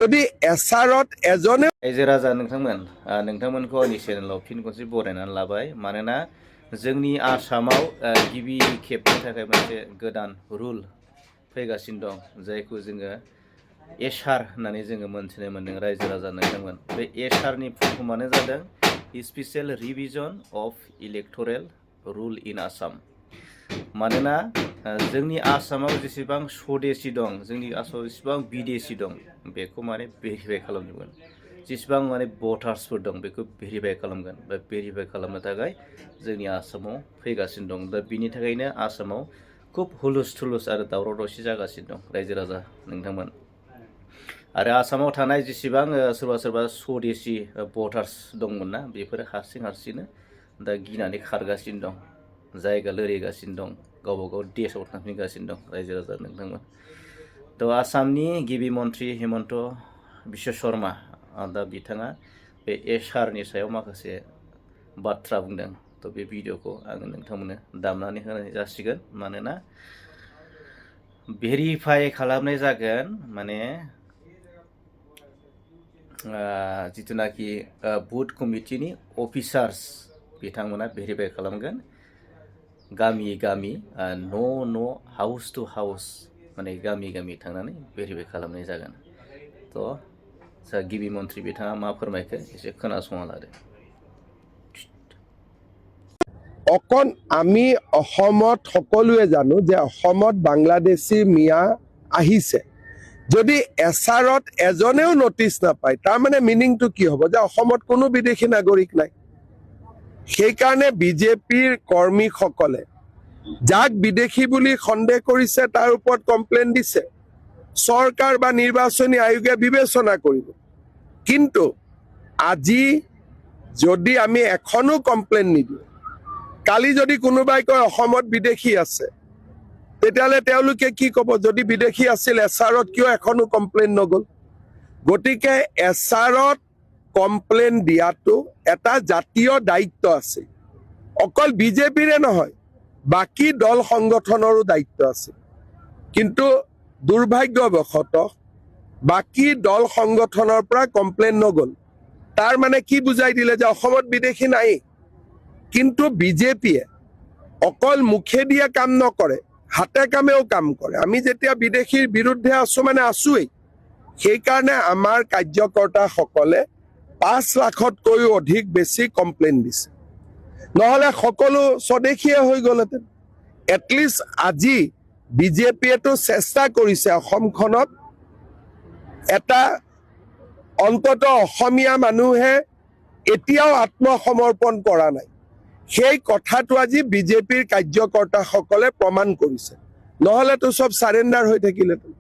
যদি এছাৰত এজনে रायजो राजा नोंथांमोनखौ आंनि चेनेलाव फिन खनसे बरायनानै लाबाय मानोना जोंनि आसामाव गिबि खेबनि थाखाय मोनसे गोदान रुल फैगासिनो दं जायखौ जोङो एसआर होननानै जोङो मोनथिनो मोन्दों रायजो राजा नोंथांमोन बे एसआरनि फुल फर्मानो जादों special revision of electoral roll in Assam मानोना जोंनि आसामाव जेसेबां स्वदेशी दं जोंनि आसामाव जेसेबां बिदेशी दं बेखौ माने भेरिफाइ खालामजोबगोन जेसेबां माने भटार्सफोर दं बेखौ भेरिफाइ खालामगोन बा भेरिफाइ खालामनो थाखाय जोंनि आसामाव फैगासिनो दं दा बिनि थाखायनो आसामाव खुब हुलुस थुलुस आरो दावराव दावसि जागासिनो दं रायजो राजा नोंथांमोन आरो आसामाव थानाय जेसेबां सोरबा सोरबा स्वदेशी भटार्स दंमोन ना बेफोरो हारसिंनो दा गिनानै खारगासिनो दं जायगा लोरिगासिनो दं गावबा गाव देशआव थांफिनगासिनो दं रायजो राजा नोंथांमोन थ' आसामनि गिबि मन्त्रि हेमन्त बिश्व शर्मा दा बिथाङा बे एसआरनि सायाव माखासे बाथ्रा बुंदों थ' बे भिडिअखौ आङो नोंथांमोननो दामनानै होनाय जासिगोन मानोना भेरिफाइ खालामनाय जागोन माने जिथुनाखि बुथ कमिटिनि अफिसार्स बिथांमोना भेरिफाइ खालामगोन गामि गामि न' हाउस टु हाउस माने गामि गामि थांनानै भेरिफाइ खालामनाय जागोन थ' गिबि मन्त्रि बिथाङा मा फोरमायखो एसे खोनासंना लादो অকণ আমি অসমত সকলোৱে জানো যে অসমত বাংলাদেশী মিয়া আহিছে যদি এছআৰত এজনেও নটিচ নাপায় তাৰ মানে মিনিংটো কি হ'ব যে অসমত কোনো বিদেশী নাগৰিক নাই সেইকাৰণে বিজেপিৰ কৰ্মীসকলে যাক বিদেশী বুলি সন্দেহ কৰিছে তাৰ ওপৰত কমপ্লেইন দিছে চৰকাৰ বা নিৰ্বাচনী আয়োগে বিবেচনা কৰিব কিন্তু আজি যদি আমি এখনো কমপ্লেইন নিদিওঁ কালি যদি কোনোবাই কয় অসমত বিদেশী আছে তেতিয়াহ'লে তেওঁলোকে কি ক'ব যদি বিদেশী আছিল এছআৰত কিয় এখনো কমপ্লেইন নগ'ল গতিকে এছআৰত কমপ্লেইন দিয়াটো এটা জাতীয় দায়িত্ব আছে অকল বিজেপিৰে নহয় বাকী দল সংগঠনৰো দায়িত্ব আছে কিন্তু দুৰ্ভাগ্যবশতঃ বাকী দল সংগঠনৰ পৰা কমপ্লেইন নগ'ল তাৰ মানে কি বুজাই দিলে যে অসমত বিদেশী নাই কিন্তু বিজেপিয়ে অকল মুখে দিয়ে কাম নকৰে হাতে কামেও কাম কৰে আমি যেতিয়া বিদেশীৰ বিৰুদ্ধে আছো মানে আছোৱেই সেইকাৰণে আমাৰ কাৰ্যকৰ্তাসকলে 5 লাখতকৈও অধিক বেছি কমপ্লেইন দিছে নহ'লে সকলো স্বদেশীয়ে হৈ গ'লহেঁতেন এটলিষ্ট আজি বিজেপিয়েতো চেষ্টা কৰিছে অসমখনত এটা অন্ততঃ অসমীয়া মানুহে এতিয়াও আত্মসমৰ্পণ কৰা নাই সেই কথাটো আজি বিজেপিৰ কাৰ্যকৰ্তাসকলে প্ৰমাণ কৰিছে নহ'লেতো চব সাৰেণ্ডাৰ হৈ থাকিলেহেঁতেন